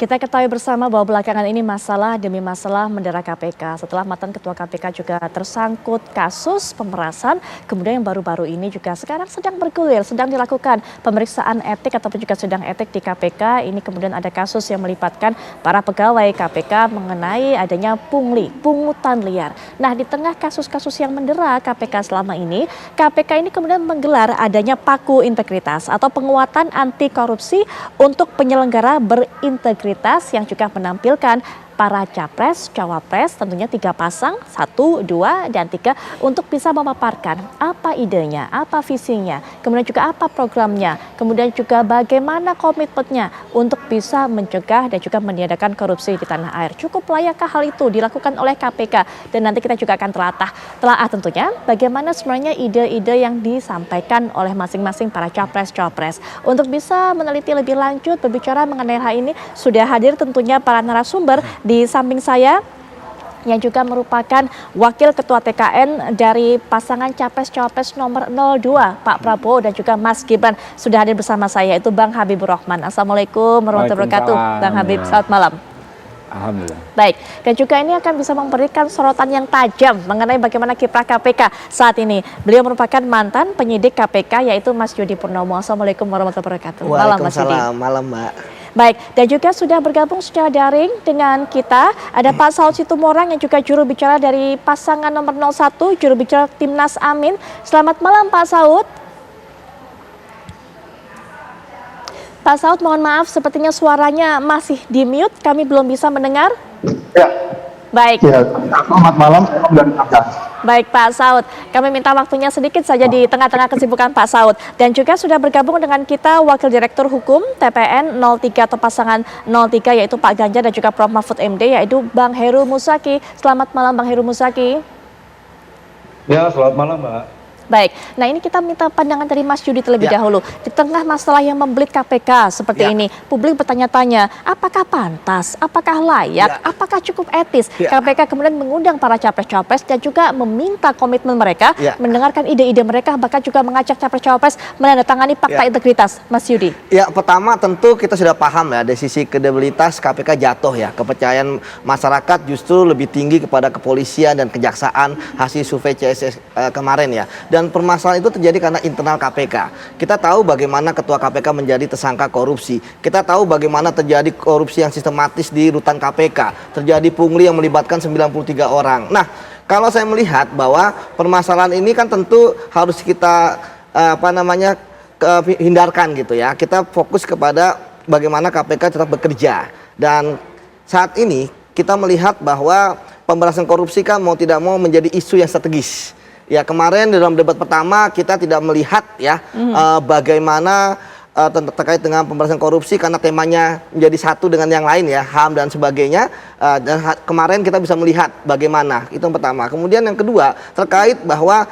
Kita ketahui bersama bahwa belakangan ini masalah demi masalah mendera KPK. Setelah mantan Ketua KPK juga tersangkut kasus pemerasan, kemudian yang baru-baru ini juga sekarang sedang bergulir, sedang dilakukan pemeriksaan etik ataupun juga sidang etik di KPK. Ini kemudian ada kasus yang melibatkan para pegawai KPK mengenai adanya pungli, pungutan liar. Nah, di tengah kasus-kasus yang mendera KPK selama ini, KPK ini kemudian menggelar adanya paku integritas atau penguatan anti korupsi untuk penyelenggara berintegritas yang juga menampilkan para capres, cawapres, tentunya 3 pasang, 1, 2, dan 3 untuk bisa memaparkan apa idenya, apa visinya, kemudian juga apa programnya, kemudian juga bagaimana komitmennya untuk bisa mencegah dan juga meniadakan korupsi di tanah air. Cukup layakkah hal itu dilakukan oleh KPK? Dan nanti kita juga akan telaah tentunya bagaimana sebenarnya ide-ide yang disampaikan oleh masing-masing para capres-cawapres. Untuk bisa meneliti lebih lanjut berbicara mengenai hal ini, sudah hadir tentunya para narasumber. Di samping saya yang juga merupakan Wakil Ketua TKN dari pasangan Capres-Cawapres nomor 02, Pak Prabowo dan juga Mas Gibran sudah hadir bersama saya, itu Bang Habibur Rahman. Assalamualaikum warahmatullahi wabarakatuh. Bang Habib, selamat malam. Alhamdulillah. Baik, dan juga ini akan bisa memberikan sorotan yang tajam mengenai bagaimana kiprah KPK saat ini. Beliau merupakan mantan penyidik KPK yaitu Mas Yudi Purnomo. Assalamualaikum warahmatullahi wabarakatuh. Malam Mas Yudi. Waalaikumsalam, malam Mbak. Baik, dan juga sudah bergabung secara daring dengan kita, ada Pak Saud Situmorang yang juga juru bicara dari pasangan nomor 01, juru bicara Timnas Amin. Selamat malam Pak Saud. Pak Saud, mohon maaf sepertinya suaranya masih di mute, kami belum bisa mendengar. Ya. Baik. Ya, selamat malam, dan Baik Pak Saud, kami minta waktunya sedikit saja di tengah-tengah kesibukan Pak Saud. Dan juga sudah bergabung dengan kita Wakil Direktur Hukum TPN 03 atau pasangan 03 yaitu Pak Ganjar dan juga Prof Mahfud MD yaitu Bang Heru Musaki. Selamat malam Bang Heru Musaki. Ya, selamat malam Mbak. Baik, nah ini kita minta pandangan dari Mas Yudi terlebih dahulu. Di tengah masalah yang membelit KPK seperti ini, publik bertanya-tanya, apakah pantas, apakah layak, apakah cukup etis KPK kemudian mengundang para capres-cawapres dan juga meminta komitmen mereka, mendengarkan ide-ide mereka, bahkan juga mengajak capres-cawapres menandatangani fakta integritas, Mas Yudi? Ya, pertama tentu kita sudah paham ya, dari sisi kredibilitas KPK jatuh ya, kepercayaan masyarakat justru lebih tinggi kepada kepolisian dan kejaksaan hasil survei CSS kemarin ya. Dan permasalahan itu terjadi karena internal KPK. Kita tahu bagaimana ketua KPK menjadi tersangka korupsi. Kita tahu bagaimana terjadi korupsi yang sistematis di rutan KPK. Terjadi pungli yang melibatkan 93 orang. Nah, kalau saya melihat bahwa permasalahan ini kan tentu harus kita hindarkan gitu ya. Kita fokus kepada bagaimana KPK tetap bekerja. Dan saat ini kita melihat bahwa pemberantasan korupsi kan mau tidak mau menjadi isu yang strategis. Ya, kemarin dalam debat pertama kita tidak melihat ya bagaimana terkait dengan pemberantasan korupsi karena temanya menjadi satu dengan yang lain ya, HAM dan sebagainya. Dan kemarin kita bisa melihat bagaimana, itu yang pertama. Kemudian yang kedua terkait bahwa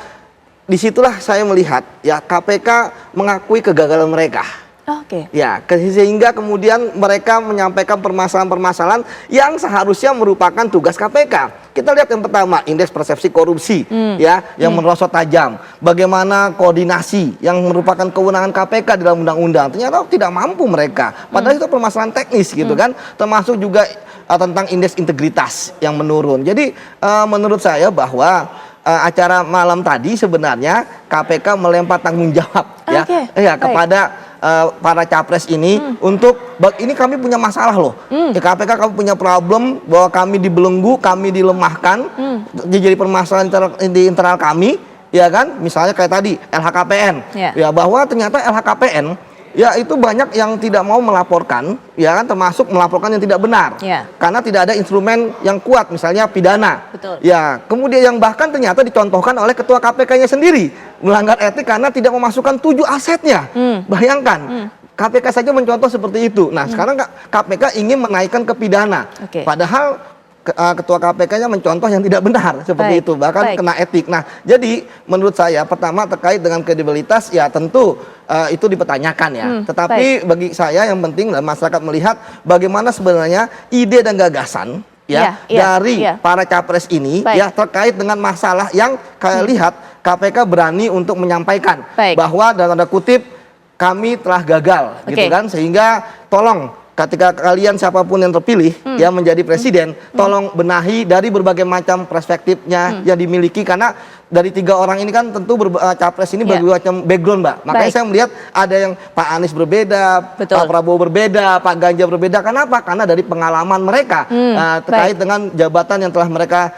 disitulah saya melihat ya KPK mengakui kegagalan mereka. Ya, sehingga kemudian mereka menyampaikan permasalahan-permasalahan yang seharusnya merupakan tugas KPK. Kita lihat yang pertama, indeks persepsi korupsi ya, yang merosot tajam. Bagaimana koordinasi yang merupakan kewenangan KPK dalam undang-undang, ternyata tidak mampu mereka. Padahal itu permasalahan teknis gitu kan. Termasuk juga tentang indeks integritas yang menurun. Jadi menurut saya bahwa acara malam tadi sebenarnya KPK melempar tanggung jawab kepada para capres ini untuk ini kami punya masalah loh. KPK kami punya problem bahwa kami dibelenggu, kami dilemahkan, jadi permasalahan di internal kami, ya kan? Misalnya kayak tadi LHKPN, ya bahwa ternyata LHKPN ya itu banyak yang tidak mau melaporkan, ya kan, termasuk melaporkan yang tidak benar, karena tidak ada instrumen yang kuat, misalnya pidana. Ya, kemudian yang bahkan ternyata dicontohkan oleh ketua KPK-nya sendiri melanggar etik karena tidak memasukkan 7 asetnya. Bayangkan, KPK saja mencontoh seperti itu. Nah, sekarang KPK ingin menaikkan ke pidana, padahal ketua KPK-nya mencontoh yang tidak benar seperti itu, bahkan kena etik. Nah, jadi menurut saya pertama terkait dengan kredibilitas ya tentu itu dipertanyakan ya. Tetapi bagi saya yang penting dan masyarakat melihat bagaimana sebenarnya ide dan gagasan dari para capres ini ya terkait dengan masalah yang kalian lihat KPK berani untuk menyampaikan bahwa dalam tanda kutip kami telah gagal gitu kan, sehingga tolong ketika kalian siapapun yang terpilih ya menjadi presiden, tolong benahi dari berbagai macam perspektifnya yang dimiliki, karena dari 3 orang ini kan tentu capres ini berbagai macam background, Mbak. Makanya saya melihat ada yang Pak Anies berbeda, Pak Prabowo berbeda, Pak Ganjar berbeda. Kenapa? Karena dari pengalaman mereka terkait dengan jabatan yang telah mereka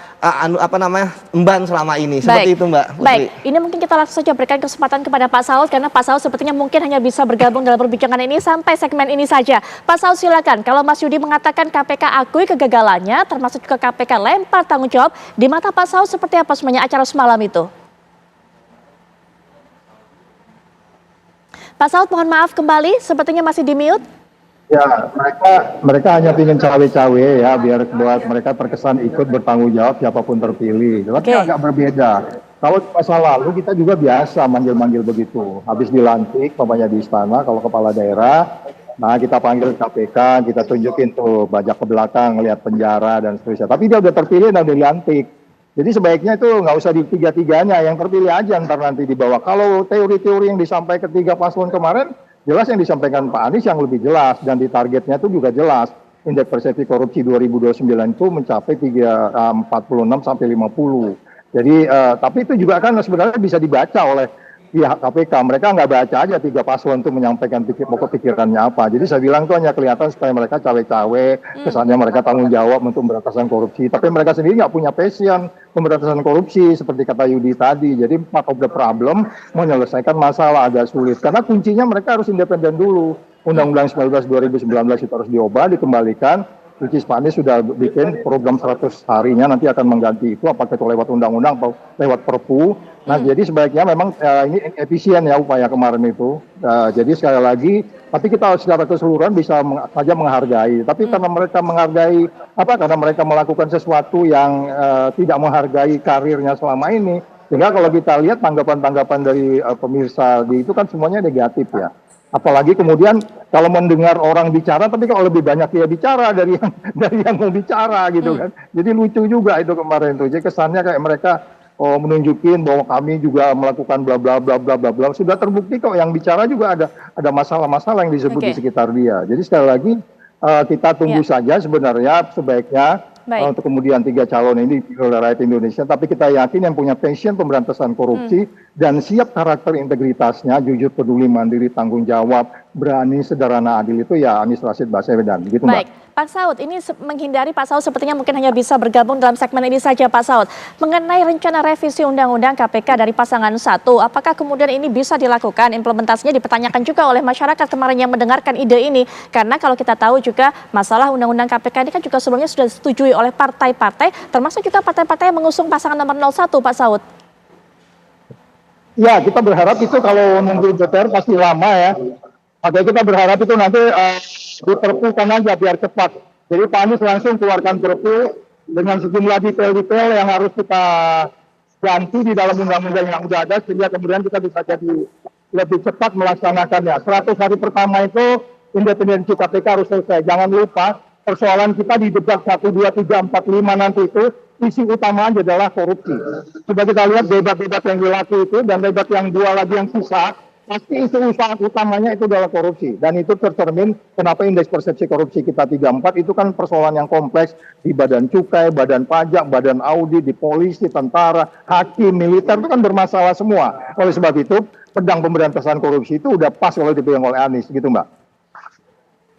emban selama ini. Seperti itu, Mbak Putri. Baik, ini mungkin kita langsung saja berikan kesempatan kepada Pak Saud, karena Pak Saud sepertinya mungkin hanya bisa bergabung dalam perbincangan ini sampai segmen ini saja. Pak Saud, silakan. Kalau Mas Yudi mengatakan KPK akui kegagalannya, termasuk juga KPK lempar tanggung jawab, di mata Pak Saud seperti apa sebenarnya acara semalam itu? Pak Saud, mohon maaf kembali, sepertinya masih di mute. Ya, mereka hanya ingin cawe-cawe ya, biar buat mereka terkesan ikut bertanggung jawab siapapun terpilih. Tapi agak berbeda. Kalau masa lalu kita juga biasa manggil-manggil begitu. Habis dilantik, papanya di istana, kalau kepala daerah, nah kita panggil KPK, kita tunjukin tuh bajak ke belakang, lihat penjara dan seterusnya. Tapi dia udah terpilih dan udah dilantik. Jadi sebaiknya itu nggak usah di tiga-tiganya, yang terpilih aja ntar nanti dibawa. Kalau teori-teori yang disampaikan ketiga paslon kemarin, jelas yang disampaikan Pak Anies yang lebih jelas, dan di targetnya itu juga jelas. Indeks persepsi korupsi 2029 itu mencapai 46 sampai 50. Jadi, tapi itu juga kan sebenarnya bisa dibaca oleh pihak KPK. Mereka nggak baca aja 3 paslon itu menyampaikan pokok pikirannya apa. Jadi saya bilang itu hanya kelihatan supaya mereka cawe-cawe, kesannya mereka tanggung jawab untuk pemberantasan korupsi. Tapi mereka sendiri nggak punya passion pemberantasan korupsi, seperti kata Yudi tadi. Jadi part of the problem, menyelesaikan masalah agak sulit. Karena kuncinya mereka harus independen dulu. Undang-Undang 19 2019 itu harus diubah, dikembalikan. Which is Pak Anies sudah bikin program 100 harinya, nanti akan mengganti itu, apakah itu lewat undang-undang atau lewat perpu. Nah, jadi sebaiknya memang ini efisien ya upaya kemarin itu. Jadi sekali lagi, tapi kita secara keseluruhan bisa saja menghargai. Tapi karena mereka menghargai, karena mereka melakukan sesuatu yang tidak menghargai karirnya selama ini, sehingga kalau kita lihat tanggapan-tanggapan dari pemirsa itu kan semuanya negatif ya. Apalagi kemudian kalau mendengar orang bicara, tapi kalau lebih banyak dia bicara dari yang mau bicara gitu kan. Jadi lucu juga itu kemarin tuh. Jadi kesannya kayak mereka menunjukin bahwa kami juga melakukan bla bla bla bla bla bla. Sudah terbukti kok yang bicara juga ada masalah-masalah yang disebut di sekitar dia. Jadi sekali lagi kita tunggu saja sebenarnya sebaiknya untuk kemudian 3 calon ini dipilih oleh rakyat Indonesia. Tapi kita yakin yang punya passion pemberantasan korupsi dan siap karakter integritasnya, jujur, peduli, mandiri, tanggung jawab, berani, sederhana, adil itu ya Anies Rashid Baswedan. Gitu, Baik, Pak Saud, ini menghindari Pak Saud sepertinya mungkin hanya bisa bergabung dalam segmen ini saja, Pak Saud. Mengenai rencana revisi Undang-Undang KPK dari pasangan 1, apakah kemudian ini bisa dilakukan? Implementasinya dipertanyakan juga oleh masyarakat kemarin yang mendengarkan ide ini. Karena kalau kita tahu juga masalah Undang-Undang KPK ini kan juga sebelumnya sudah disetujui oleh partai-partai, termasuk juga partai-partai yang mengusung pasangan nomor 01, Pak Saud. Ya, kita berharap itu kalau nunggu DPR pasti lama ya. Makanya kita berharap itu nanti diperpukan aja biar cepat. Jadi Pak Anies langsung keluarkan perpu dengan sejumlah detail-detail yang harus kita ganti di dalam undang-undang yang sudah ada, sehingga kemudian kita bisa jadi lebih cepat melaksanakannya. 100 hari pertama itu independensi KPK harus selesai. Jangan lupa persoalan kita di debat 1, 2, 3, 4, 5 nanti itu isi utamanya adalah korupsi. Coba kita lihat debat-debat yang dilakukan itu dan debat yang 2 lagi yang sisa, pasti isu utamanya itu adalah korupsi. Dan itu tercermin kenapa indeks persepsi korupsi kita 34 itu kan persoalan yang kompleks di badan cukai, badan pajak, badan audit, di polisi, tentara, hakim, militer itu kan bermasalah semua. Oleh sebab itu pedang pemberantasan korupsi itu udah pas kalau dipegang oleh Anies gitu, Mbak.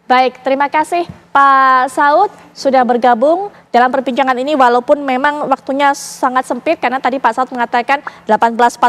Baik, terima kasih Pak Saud sudah bergabung dalam perbincangan ini walaupun memang waktunya sangat sempit karena tadi Pak Saud mengatakan 18.45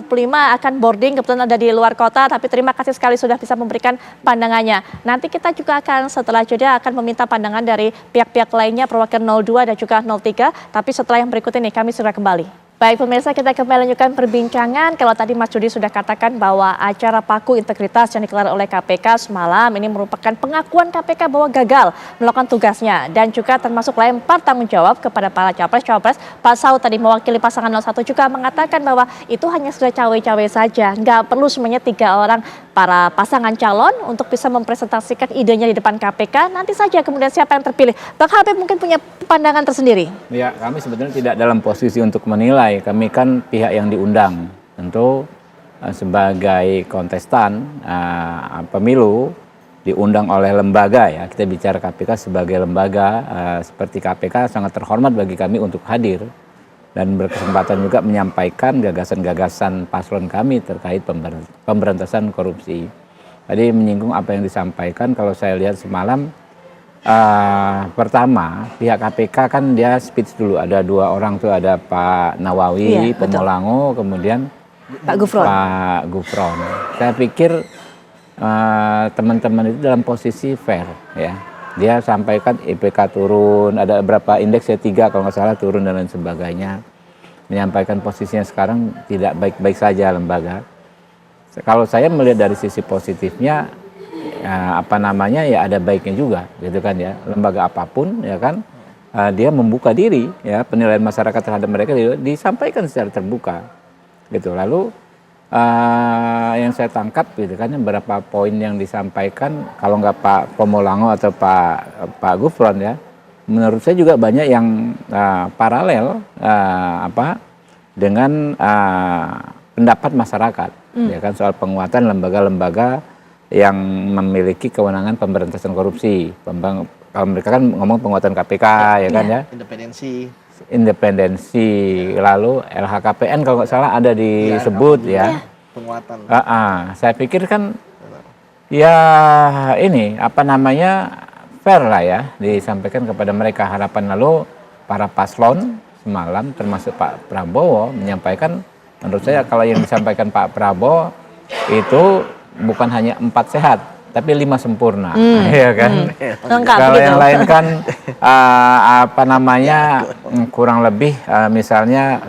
akan boarding, kebetulan ada di luar kota, tapi terima kasih sekali sudah bisa memberikan pandangannya. Nanti kita juga akan setelah jeda akan meminta pandangan dari pihak-pihak lainnya, perwakilan 02 dan juga 03, tapi setelah yang berikut ini kami segera kembali. Baik pemirsa, kita kembali lanjutkan perbincangan. Kalau tadi Mas Yudi sudah katakan bahwa acara paku integritas yang digelar oleh KPK semalam ini merupakan pengakuan KPK bahwa gagal melakukan tugasnya dan juga termasuk lempar tanggung jawab kepada para capres-cawapres. Pak Saud tadi mewakili pasangan 01 juga mengatakan bahwa itu hanya sudah cawe-cawe saja, nggak perlu semuanya 3 orang para pasangan calon untuk bisa mempresentasikan idenya di depan KPK. Nanti saja kemudian siapa yang terpilih. Bang Habib mungkin punya pandangan tersendiri. Ya, kami sebetulnya tidak dalam posisi untuk menilai. Kami kan pihak yang diundang. Tentu sebagai kontestan pemilu diundang oleh lembaga ya, kita bicara KPK sebagai lembaga seperti KPK sangat terhormat bagi kami untuk hadir dan berkesempatan juga menyampaikan gagasan-gagasan paslon kami terkait pemberantasan korupsi. Tadi menyinggung apa yang disampaikan, kalau saya lihat semalam, pertama pihak KPK kan dia speech dulu, ada 2 orang tuh, ada Pak Nawawi, Pomolango, kemudian Pak Gufron. Saya pikir teman-teman itu dalam posisi fair ya. Dia sampaikan IPK turun, ada berapa indeks ya, 3 kalau nggak salah turun dan lain sebagainya. Menyampaikan posisinya sekarang tidak baik-baik saja lembaga. Kalau saya melihat dari sisi positifnya, ya, ya ada baiknya juga, gitu kan ya. Lembaga apapun ya kan, dia membuka diri ya, penilaian masyarakat terhadap mereka disampaikan secara terbuka, gitu. Lalu yang saya tangkap gitu kan, beberapa poin yang disampaikan, kalau nggak Pak Pomolango atau Pak Gufron ya, menurut saya juga banyak yang paralel dengan pendapat masyarakat ya kan, soal penguatan lembaga-lembaga yang memiliki kewenangan pemberantasan korupsi. Kalau mereka kan ngomong penguatan KPK ya kan ya, independensi, lalu LHKPN kalau nggak salah ada disebut ya, penguatan. Saya pikir kan ya ini fair lah ya disampaikan kepada mereka harapan. Lalu para paslon semalam termasuk Pak Prabowo menyampaikan, menurut saya kalau yang disampaikan Pak Prabowo itu bukan hanya 4 sehat tapi 5 sempurna, ya kan. Kalau yang lain kan kurang lebih misalnya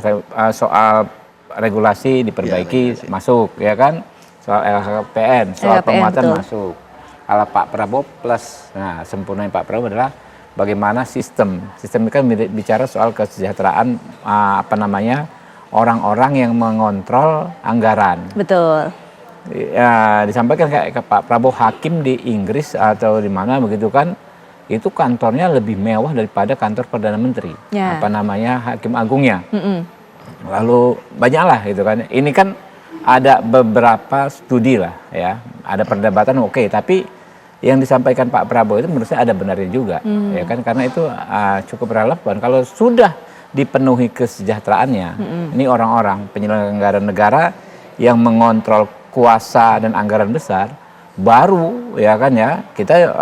soal regulasi diperbaiki masuk ya kan, soal LHKPN, soal penguatan masuk. Kalau Pak Prabowo plus, nah sempurnanya Pak Prabowo adalah bagaimana sistem ini kan bicara soal kesejahteraan orang-orang yang mengontrol anggaran. Betul. Ya, disampaikan kayak ke Pak Prabowo, hakim di Inggris atau di mana begitu kan, itu kantornya lebih mewah daripada kantor Perdana Menteri, hakim agungnya. Lalu banyaklah gitu kan. Ini kan ada beberapa studi lah ya, ada perdebatan tapi yang disampaikan Pak Prabowo itu menurut saya ada benarnya juga ya kan, karena itu cukup relevan. Kalau sudah dipenuhi kesejahteraannya, ini orang-orang penyelenggara negara yang mengontrol kuasa dan anggaran besar, baru ya kan ya, kita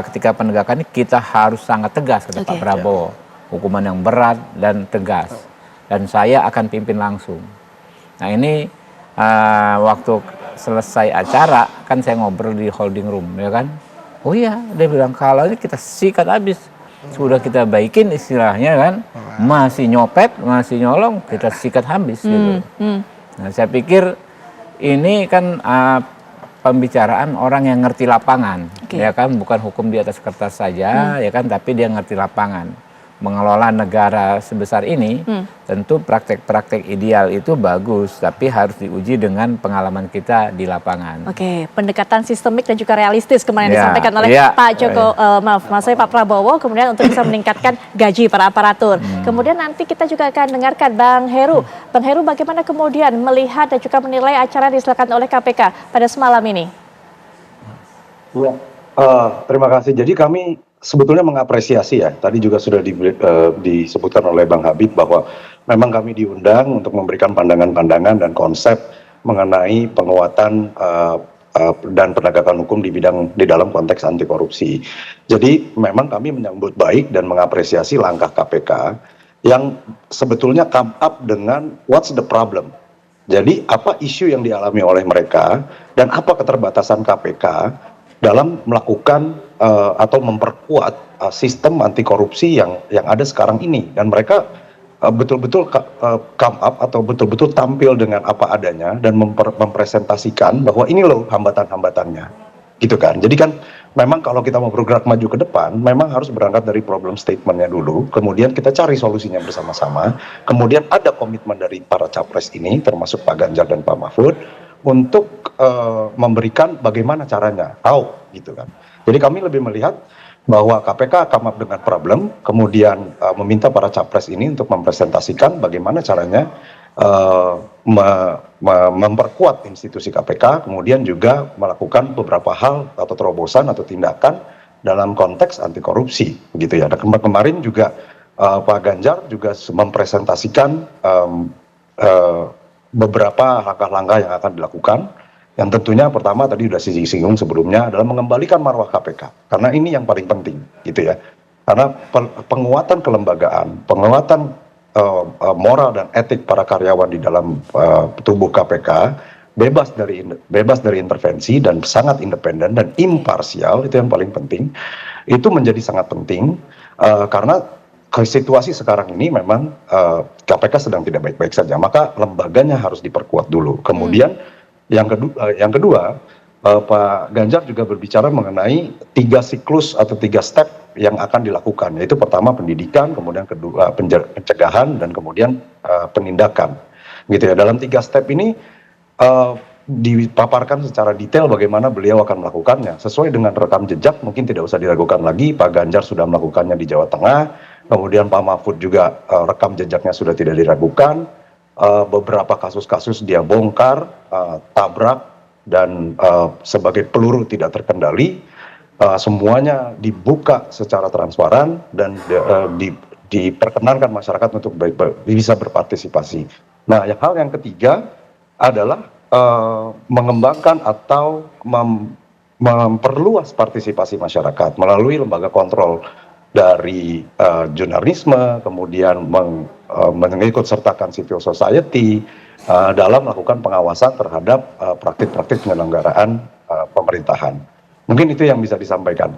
ketika penegakan ini kita harus sangat tegas, kata Pak Prabowo, hukuman yang berat dan tegas, dan saya akan pimpin langsung. Nah ini waktu selesai acara kan saya ngobrol di holding room ya kan, oh iya dia bilang kalau ini kita sikat habis, sudah kita baikin istilahnya kan, masih nyopet masih nyolong kita sikat habis gitu. Nah saya pikir ini kan pembicaraan orang yang ngerti lapangan, ya kan, bukan hukum di atas kertas saja, ya kan, tapi dia ngerti lapangan. Mengelola negara sebesar ini, tentu praktek-praktek ideal itu bagus, tapi harus diuji dengan pengalaman kita di lapangan. Pendekatan sistemik dan juga realistis kemarin disampaikan oleh Pak Prabowo, kemudian untuk bisa meningkatkan gaji para aparatur. Kemudian nanti kita juga akan dengarkan Bang Heru. Bang Heru, bagaimana kemudian melihat dan juga menilai acara yang diselenggarakan oleh KPK pada semalam ini? Terima kasih. Jadi kami sebetulnya mengapresiasi ya, tadi juga sudah disebutkan oleh Bang Habib bahwa memang kami diundang untuk memberikan pandangan-pandangan dan konsep mengenai penguatan dan penegakan hukum di dalam konteks anti korupsi. Jadi memang kami menyambut baik dan mengapresiasi langkah KPK yang sebetulnya come up dengan what's the problem. Jadi apa isu yang dialami oleh mereka dan apa keterbatasan KPK dalam melakukan atau memperkuat sistem anti korupsi yang ada sekarang ini, dan mereka betul-betul come up atau betul-betul tampil dengan apa adanya dan mempresentasikan bahwa ini loh hambatan-hambatannya, gitu kan. Jadi kan memang kalau kita mau bergerak maju ke depan, memang harus berangkat dari problem statementnya dulu, kemudian kita cari solusinya bersama-sama, kemudian ada komitmen dari para capres ini, termasuk Pak Ganjar dan Pak Mahfud, untuk memberikan bagaimana caranya, gitu kan. Jadi kami lebih melihat bahwa KPK come up dengan problem, kemudian meminta para capres ini untuk mempresentasikan bagaimana caranya memperkuat institusi KPK, kemudian juga melakukan beberapa hal atau terobosan atau tindakan dalam konteks anti korupsi, gitu ya. Dan kemarin juga Pak Ganjar juga mempresentasikan beberapa langkah-langkah yang akan dilakukan. Yang tentunya pertama tadi sudah singgung sebelumnya adalah mengembalikan marwah KPK, karena ini yang paling penting, gitu ya. Karena penguatan kelembagaan, penguatan moral dan etik para karyawan di dalam tubuh KPK bebas dari intervensi dan sangat independen dan imparsial, itu yang paling penting. Itu menjadi sangat penting karena situasi sekarang ini memang KPK sedang tidak baik-baik saja, maka lembaganya harus diperkuat dulu. Kemudian yang kedua Pak Ganjar juga berbicara mengenai 3 siklus atau 3 step yang akan dilakukan, yaitu pertama pendidikan, kemudian kedua pencegahan, dan kemudian penindakan, gitu ya. Dalam 3 step ini dipaparkan secara detail bagaimana beliau akan melakukannya sesuai dengan rekam jejak. Mungkin tidak usah diragukan lagi, Pak Ganjar sudah melakukannya di Jawa Tengah, kemudian Pak Mahfud juga rekam jejaknya sudah tidak diragukan. Beberapa kasus-kasus dia bongkar, tabrak, dan sebagai peluru tidak terkendali, semuanya dibuka secara transparan dan diperkenankan masyarakat untuk bisa berpartisipasi. Nah, hal yang ketiga adalah mengembangkan atau memperluas partisipasi masyarakat melalui lembaga kontrol dari jurnalisme, kemudian mengikut sertakan civil society dalam melakukan pengawasan terhadap praktik-praktik penyelenggaraan pemerintahan. Mungkin itu yang bisa disampaikan.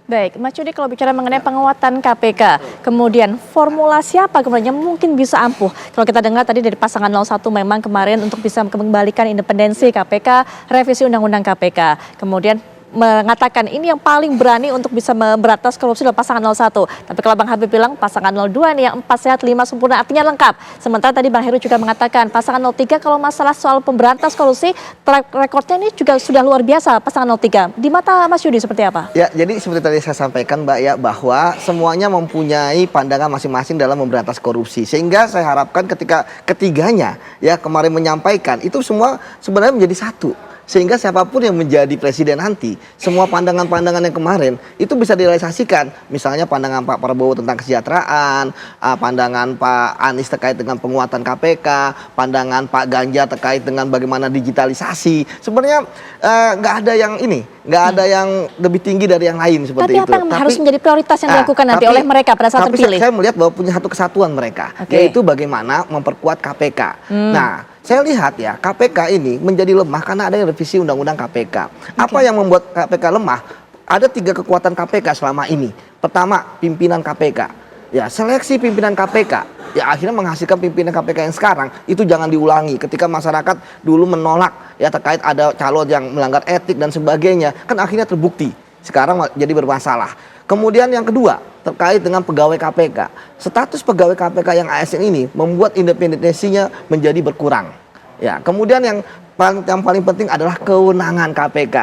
Baik, Mas Yudi, kalau bicara mengenai penguatan KPK, kemudian formulasi apa kemudian mungkin bisa ampuh? Kalau kita dengar tadi dari pasangan 01 memang kemarin untuk bisa mengembalikan independensi KPK, revisi Undang-Undang KPK. Kemudian mengatakan ini yang paling berani untuk bisa memberantas korupsi adalah pasangan 01. Tapi kalau Bang Habib bilang pasangan 02 nih yang 4 sehat 5 sempurna, artinya lengkap. Sementara tadi Bang Heru juga mengatakan pasangan 03 kalau masalah soal pemberantas korupsi, track recordnya ini juga sudah luar biasa pasangan 03. Di mata Mas Yudi seperti apa? Ya, jadi seperti tadi saya sampaikan Mbak ya, bahwa semuanya mempunyai pandangan masing-masing dalam memberantas korupsi. Sehingga saya harapkan ketika ketiganya ya kemarin menyampaikan, itu semua sebenarnya menjadi satu. Sehingga siapapun yang menjadi presiden nanti, semua pandangan-pandangan yang kemarin itu bisa direalisasikan. Misalnya pandangan Pak Prabowo tentang kesejahteraan, pandangan Pak Anies terkait dengan penguatan KPK, pandangan Pak Ganjar terkait dengan bagaimana digitalisasi. Sebenarnya nggak ada yang ini, nggak ada yang lebih tinggi dari yang lain seperti itu. Tapi apa yang harus menjadi prioritas yang dilakukan nanti oleh mereka pada saat terpilih? Saya melihat bahwa punya satu kesatuan mereka, yaitu bagaimana memperkuat KPK. Nah, saya lihat ya, KPK ini menjadi lemah karena adanya revisi Undang-Undang KPK. Apa yang membuat KPK lemah? Ada 3 kekuatan KPK selama ini. Pertama, pimpinan KPK. Ya, seleksi pimpinan KPK. Ya, akhirnya menghasilkan pimpinan KPK yang sekarang itu jangan diulangi. Ketika masyarakat dulu menolak ya terkait ada calon yang melanggar etik dan sebagainya, kan akhirnya terbukti. Sekarang jadi bermasalah. Kemudian yang kedua, terkait dengan pegawai KPK. Status pegawai KPK yang ASN ini membuat independensinya menjadi berkurang. Ya, kemudian yang paling penting adalah kewenangan KPK.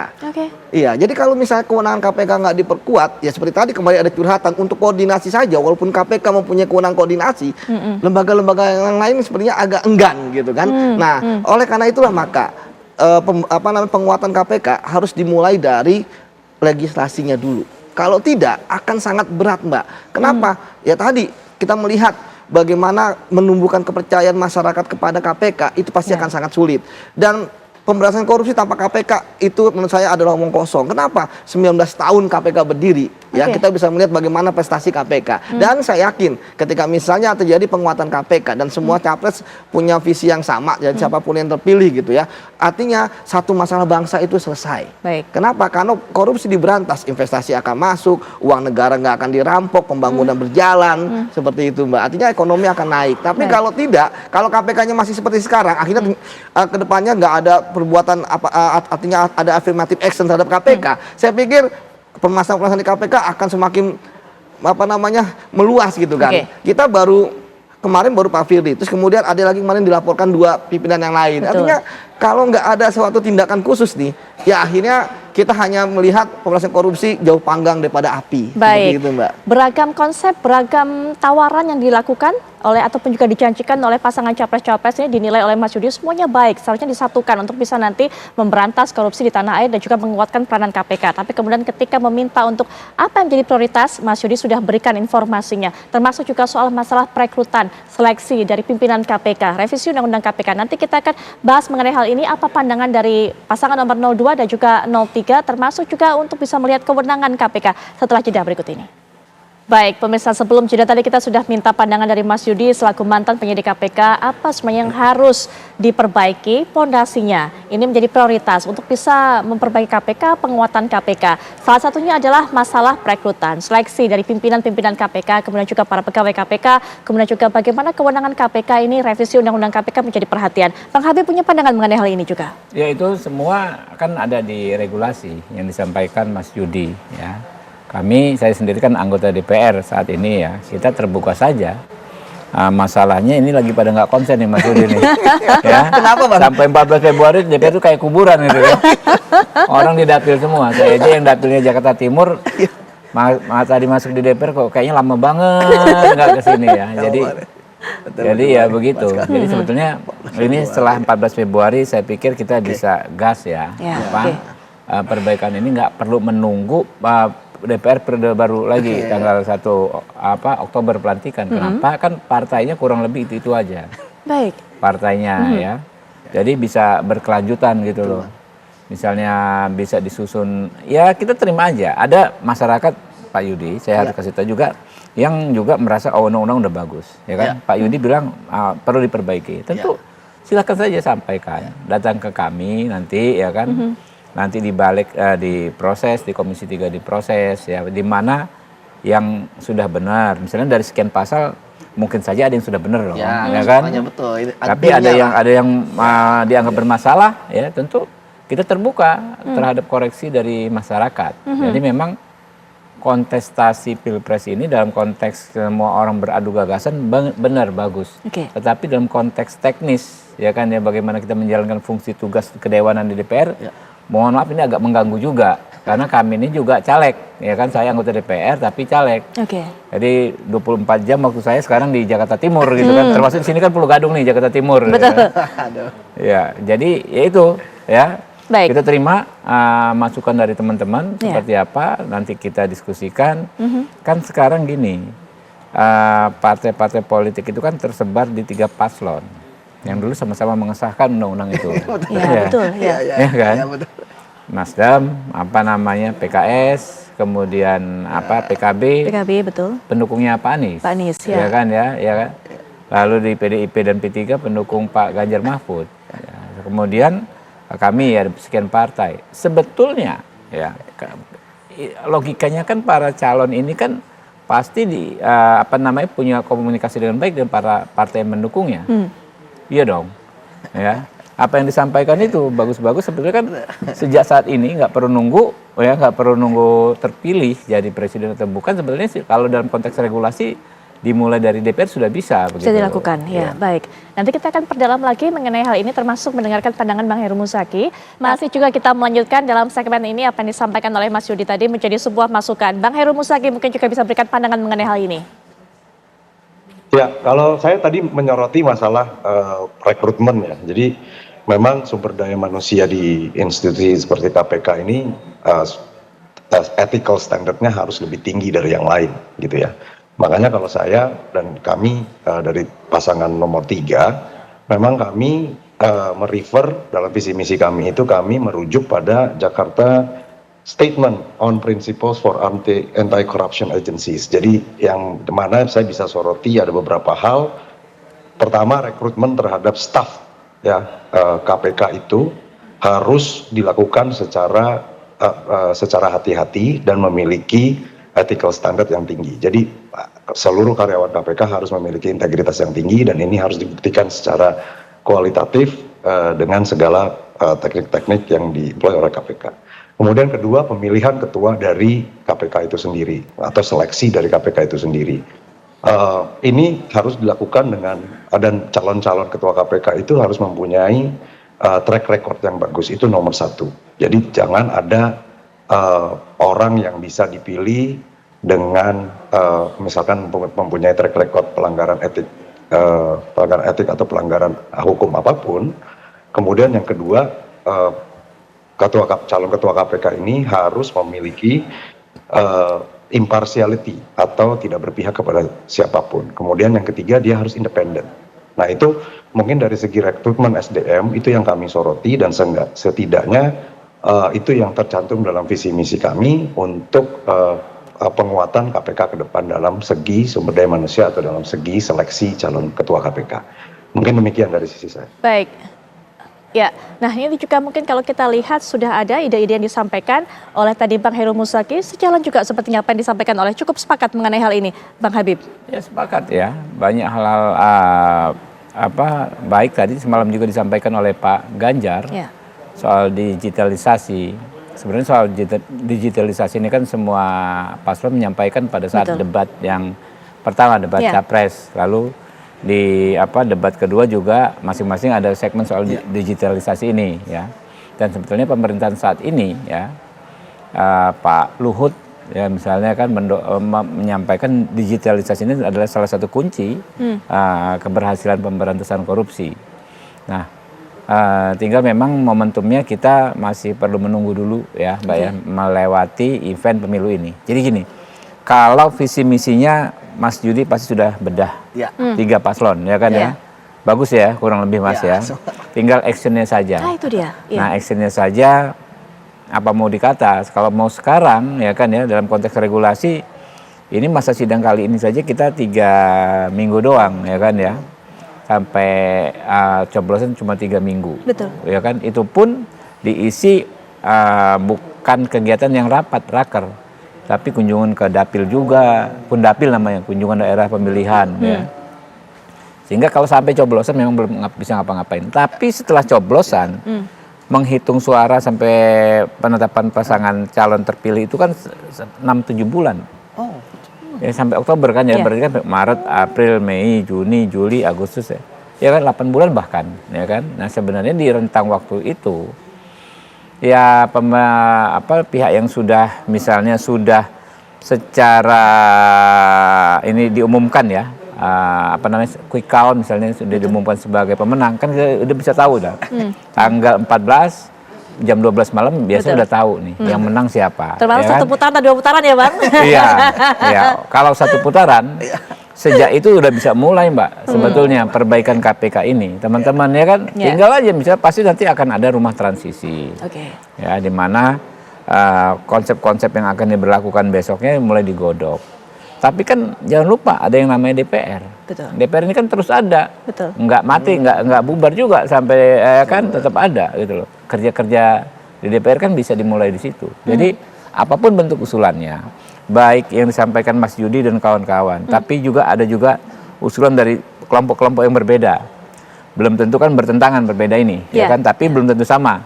Iya, jadi kalau misalnya kewenangan KPK nggak diperkuat, ya seperti tadi kembali ada curhatan untuk koordinasi saja, walaupun KPK mempunyai kewenangan koordinasi, lembaga-lembaga yang lain sepertinya agak enggan gitu kan. Nah, oleh karena itulah maka penguatan KPK harus dimulai dari legislasinya dulu. Kalau tidak akan sangat berat, Mbak. Kenapa? Ya tadi kita melihat bagaimana menumbuhkan kepercayaan masyarakat kepada KPK itu pasti akan sangat sulit. Dan pemberantasan korupsi tanpa KPK itu menurut saya adalah omong kosong. Kenapa? 19 tahun KPK berdiri. Ya, kita bisa melihat bagaimana prestasi KPK. Dan saya yakin ketika misalnya terjadi penguatan KPK dan semua capres punya visi yang sama, jadi siapapun yang terpilih gitu ya, artinya satu masalah bangsa itu selesai. Kenapa? Karena korupsi diberantas, investasi akan masuk, uang negara nggak akan dirampok, pembangunan berjalan, seperti itu Mbak. Artinya ekonomi akan naik. Tapi kalau tidak, kalau KPK-nya masih seperti sekarang, akhirnya kedepannya nggak ada perbuatan artinya ada affirmative action terhadap KPK. Saya pikir permasalahan di KPK akan semakin meluas gitu kan. Kita kemarin baru Pak Firly, terus kemudian ada lagi kemarin dilaporkan 2 pimpinan yang lain. Artinya kalau nggak ada suatu tindakan khusus nih, ya akhirnya kita hanya melihat pemberantasan korupsi jauh panggang daripada api. Baik, itu, Mbak. Beragam konsep, beragam tawaran yang dilakukan oleh ataupun juga dijanjikan oleh pasangan capres-capres ini dinilai oleh Mas Yudi semuanya baik, seharusnya disatukan untuk bisa nanti memberantas korupsi di tanah air dan juga menguatkan peranan KPK. Tapi kemudian ketika meminta untuk apa yang menjadi prioritas, Mas Yudi sudah berikan informasinya, termasuk juga soal masalah perekrutan, seleksi dari pimpinan KPK, revisi Undang-Undang KPK. Nanti kita akan bahas mengenai hal ini, apa pandangan dari pasangan nomor 02 dan juga 03, termasuk juga untuk bisa melihat kewenangan KPK setelah jeda berikut ini. Baik, pemirsa, sebelum jeda tadi kita sudah minta pandangan dari Mas Yudi selaku mantan penyidik KPK, apa sebenarnya yang harus diperbaiki pondasinya. Ini menjadi prioritas untuk bisa memperbaiki KPK, penguatan KPK. Salah satunya adalah masalah perekrutan, seleksi dari pimpinan-pimpinan KPK, kemudian juga para pegawai KPK, kemudian juga bagaimana kewenangan KPK ini, revisi Undang-Undang KPK menjadi perhatian. Bang Habib punya pandangan mengenai hal ini juga? Ya, itu semua kan ada di regulasi yang disampaikan Mas Yudi, ya. Saya sendiri kan anggota DPR saat ini ya, kita terbuka saja. Masalahnya ini lagi pada nggak konsen nih Mas Yudi nih. Ya. Kenapa, Bang? Sampai 14 Februari DPR itu kayak kuburan gitu ya. Orang di dapil semua. Saya aja yang dapilnya Jakarta Timur, tadi masuk di DPR kok kayaknya lama banget nggak kesini ya. Jadi ya begitu. Jadi sebetulnya ini setelah 14 Februari saya pikir kita bisa gas ya. Perbaikan ini nggak perlu menunggu DPR periode baru lagi tanggal 1 Oktober pelantikan. Kenapa? Kan partainya kurang lebih itu aja. Baik. Partainya ya. Jadi bisa berkelanjutan gitu loh. Misalnya bisa disusun, ya kita terima aja. Ada masyarakat Pak Yudi, saya harus kasih tahu juga, yang juga merasa undang-undang udah bagus, ya kan? Pak Yudi bilang perlu diperbaiki. Tentu silakan saja sampaikan, datang ke kami nanti, ya kan? Nanti dibalik diproses, di Komisi 3 diproses, ya, di mana yang sudah benar. Misalnya dari sekian pasal mungkin saja ada yang sudah benar loh, ya kan? Betul. Tapi ada yang dianggap bermasalah, ya tentu kita terbuka terhadap koreksi dari masyarakat. Jadi memang kontestasi Pilpres ini dalam konteks semua orang beradu gagasan benar bagus. Tetapi dalam konteks teknis, ya kan, ya bagaimana kita menjalankan fungsi tugas kedewanan di DPR. Mohon maaf ini agak mengganggu juga karena kami ini juga caleg, ya kan, saya anggota DPR tapi caleg. Jadi 24 jam waktu saya sekarang di Jakarta Timur gitu kan, termasuk di sini kan Pulau Gadung nih, Jakarta Timur. Betul. Ya, jadi ya itu ya. Baik. Kita terima masukan dari teman-teman seperti apa nanti kita diskusikan. Kan sekarang gini, partai-partai politik itu kan tersebar di 3 paslon. Yang dulu sama-sama mengesahkan undang-undang itu. Betul. Ya kan? Nasdem, PKS, kemudian PKB. PKB, betul. Pendukungnya Pak Anies. Pak Anies, ya kan ya, kan? Lalu di PDIP dan P3 pendukung Pak Ganjar Mahfud. Ya. Kemudian kami ya sekian partai. Sebetulnya ya logikanya kan para calon ini kan pasti punya komunikasi dengan baik dengan para partai yang mendukungnya. Iya dong, ya. Apa yang disampaikan itu bagus-bagus. Sebetulnya kan sejak saat ini nggak perlu nunggu terpilih jadi presiden atau bukan. Sebetulnya sih kalau dalam konteks regulasi dimulai dari DPR sudah bisa. Bisa dilakukan, ya. Baik. Nanti kita akan perdalam lagi mengenai hal ini, termasuk mendengarkan pandangan Bang Heru Muzaki. Masih juga kita melanjutkan dalam segmen ini apa yang disampaikan oleh Mas Yudi tadi menjadi sebuah masukan. Bang Heru Muzaki mungkin juga bisa berikan pandangan mengenai hal ini. Ya, kalau saya tadi menyoroti masalah rekrutmen ya. Jadi memang sumber daya manusia di institusi seperti KPK ini ethical standardnya harus lebih tinggi dari yang lain gitu ya. Makanya kalau saya dan kami dari pasangan nomor 3, memang kami merefer dalam visi misi kami itu kami merujuk pada Jakarta Statement on Principles for Anti-Corruption Agencies. Jadi yang mana saya bisa soroti ada beberapa hal. Pertama, rekrutmen terhadap staf ya KPK itu harus dilakukan secara hati-hati dan memiliki ethical standard yang tinggi. Jadi seluruh karyawan KPK harus memiliki integritas yang tinggi dan ini harus dibuktikan secara kualitatif dengan segala teknik-teknik yang diemploy oleh KPK. Kemudian kedua, pemilihan ketua dari KPK itu sendiri atau seleksi dari KPK itu sendiri. Ini harus dilakukan dan calon-calon ketua KPK itu harus mempunyai track record yang bagus, itu nomor 1. Jadi jangan ada orang yang bisa dipilih dengan misalkan mempunyai track record pelanggaran etik pelanggaran etik atau pelanggaran hukum apapun. Kemudian yang kedua, calon ketua KPK ini harus memiliki impartiality atau tidak berpihak kepada siapapun. Kemudian yang ketiga, dia harus independen. Nah itu mungkin dari segi rekrutmen SDM itu yang kami soroti, dan setidaknya itu yang tercantum dalam visi misi kami untuk penguatan KPK ke depan dalam segi sumber daya manusia atau dalam segi seleksi calon ketua KPK. Mungkin demikian dari sisi saya. Baik. Ya, nah ini juga mungkin kalau kita lihat sudah ada ide-ide yang disampaikan oleh tadi Bang Heru Musaki, sejalan juga sepertinya apa yang disampaikan oleh, cukup sepakat mengenai hal ini, Bang Habib? Ya sepakat ya, banyak hal-hal baik tadi semalam juga disampaikan oleh Pak Ganjar soal digitalisasi. Sebenarnya soal digitalisasi ini kan semua paslon menyampaikan pada saat debat yang pertama, debat capres, lalu di debat kedua juga masing-masing ada segmen soal digitalisasi ini ya. Dan sebetulnya pemerintahan saat ini ya, Pak Luhut ya misalnya kan menyampaikan digitalisasi ini adalah salah satu kunci keberhasilan pemberantasan korupsi. Nah tinggal memang momentumnya kita masih perlu menunggu dulu ya Mbak ya, melewati event pemilu ini. Jadi gini, kalau visi misinya Mas Yudi pasti sudah bedah 3 paslon ya kan ya. Bagus ya kurang lebih Mas ya. Tinggal actionnya saja. Nah itu dia. Nah actionnya saja apa mau dikata. Kalau mau sekarang ya kan ya, dalam konteks regulasi ini masa sidang kali ini saja kita 3 minggu doang ya kan ya. Sampai coblosan cuma 3 minggu. Betul. Ya kan, itu pun diisi bukan kegiatan yang raker, tapi kunjungan ke dapil juga, pun dapil namanya, kunjungan daerah pemilihan ya. Sehingga kalau sampai coblosan memang belum bisa ngapa-ngapain. Tapi setelah coblosan, menghitung suara sampai penetapan pasangan calon terpilih itu kan 6-7 bulan. Ya sampai Oktober kan ya, berarti kan Maret, April, Mei, Juni, Juli, Agustus ya. Ya kan 8 bulan bahkan, ya kan. Nah, sebenarnya di rentang waktu itu ya pihak yang sudah misalnya sudah secara ini diumumkan ya, quick count misalnya sudah diumumkan sebagai pemenang, kan udah bisa tahu dah. Tanggal 14 jam 12 malam biasanya udah tahu nih yang menang siapa. Termasuk ya 1 putaran atau 2 putaran ya Bang? Iya, ya. Kalau 1 putaran, sejak itu udah bisa mulai Mbak. Sebetulnya perbaikan KPK ini, teman-teman ya kan, tinggal aja misalnya pasti nanti akan ada rumah transisi. Ya, di mana konsep-konsep yang akan diberlakukan besoknya mulai digodok. Tapi kan jangan lupa ada yang namanya DPR. DPR ini kan terus ada. Nggak mati, nggak bubar juga sampai kan tetap ada gitu loh. Kerja-kerja di DPR kan bisa dimulai di situ. Jadi apapun bentuk usulannya, baik yang disampaikan Mas Yudi dan kawan-kawan, tapi juga ada usulan dari kelompok-kelompok yang berbeda. Belum tentu kan bertentangan berbeda ini, ya kan? Tapi belum tentu sama.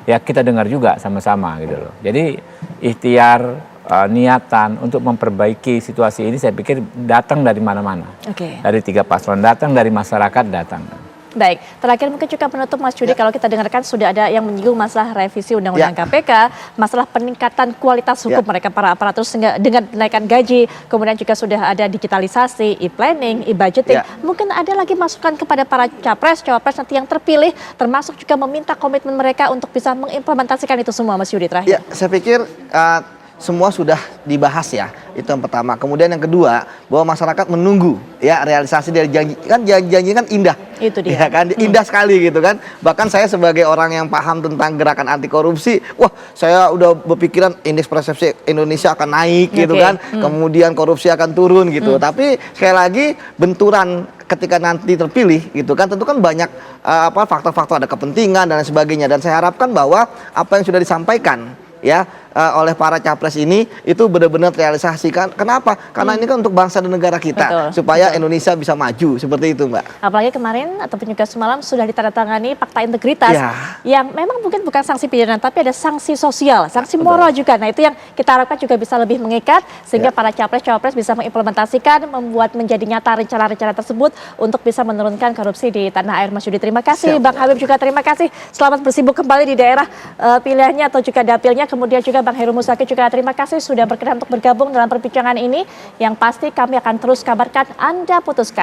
Ya kita dengar juga sama-sama gitu loh. Jadi ikhtiar, niatan untuk memperbaiki situasi ini saya pikir datang dari mana-mana. Dari 3 paslon datang, dari masyarakat datang. Baik, terakhir mungkin juga penutup Mas Yudi, kalau kita dengarkan sudah ada yang menyinggung masalah revisi Undang-Undang KPK, masalah peningkatan kualitas hukum mereka para aparatur dengan menaikkan gaji, kemudian juga sudah ada digitalisasi, e-planning, e-budgeting. Mungkin ada lagi masukan kepada para capres, cawapres nanti yang terpilih, termasuk juga meminta komitmen mereka untuk bisa mengimplementasikan itu semua, Mas Yudi terakhir. Ya, saya pikir semua sudah dibahas ya, itu yang pertama. Kemudian yang kedua, bahwa masyarakat menunggu ya realisasi dari janji, kan janji kan indah. Itu dia. Ya kan, indah sekali gitu kan. Bahkan saya sebagai orang yang paham tentang gerakan anti korupsi, wah saya udah berpikiran indeks persepsi Indonesia akan naik gitu kan. Kemudian korupsi akan turun gitu. Tapi sekali lagi benturan ketika nanti terpilih gitu kan, tentu kan banyak faktor-faktor, ada kepentingan dan lain sebagainya. Dan saya harapkan bahwa apa yang sudah disampaikan ya oleh para capres ini itu benar-benar realisasikan. Kenapa? Karena ini kan untuk bangsa dan negara kita, supaya Indonesia bisa maju seperti itu, Mbak. Apalagi kemarin ataupun juga semalam sudah ditandatangani fakta integritas yang memang mungkin bukan sanksi pidana, tapi ada sanksi sosial, sanksi moral juga. Nah itu yang kita harapkan juga bisa lebih mengikat sehingga para capres-cawapres bisa mengimplementasikan, membuat menjadi nyata rencana-rencana tersebut untuk bisa menurunkan korupsi di tanah air. Mas Yudi, terima kasih. Bang Habib juga terima kasih. Selamat bersibuk kembali di daerah pilihannya atau juga dapilnya. Kemudian juga Bang Heru Musaki juga terima kasih sudah berkenan untuk bergabung dalam perbincangan ini. Yang pasti kami akan terus kabarkan, Anda putuskan.